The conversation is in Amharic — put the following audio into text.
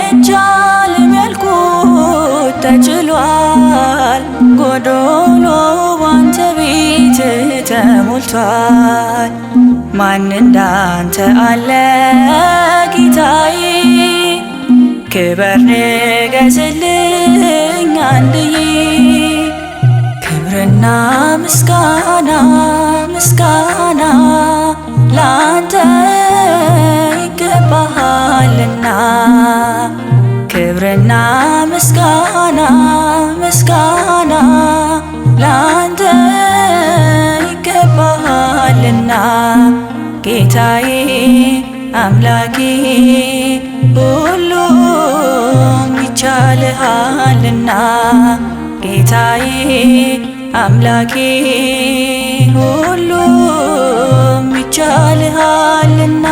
አይቻልም ያልኩት ተችሏል፣ ጎዶሎ ባንተ ቤት ተሞልቷል። ማን እንዳንተ አለ ጌታዬ? ክበር ንገስልኝ አንድዬ። ክብርና ምስጋና ምስጋና ላንተ ይገባሃልና፣ ክብርና ምስጋና ምስጋና ላንተ ይገባሃልና። ጌታዬ አምላኬ ሁሉም ይቻልሃልና፣ ጌታዬ አምላኬ ሁሉም ይቻልሃልና።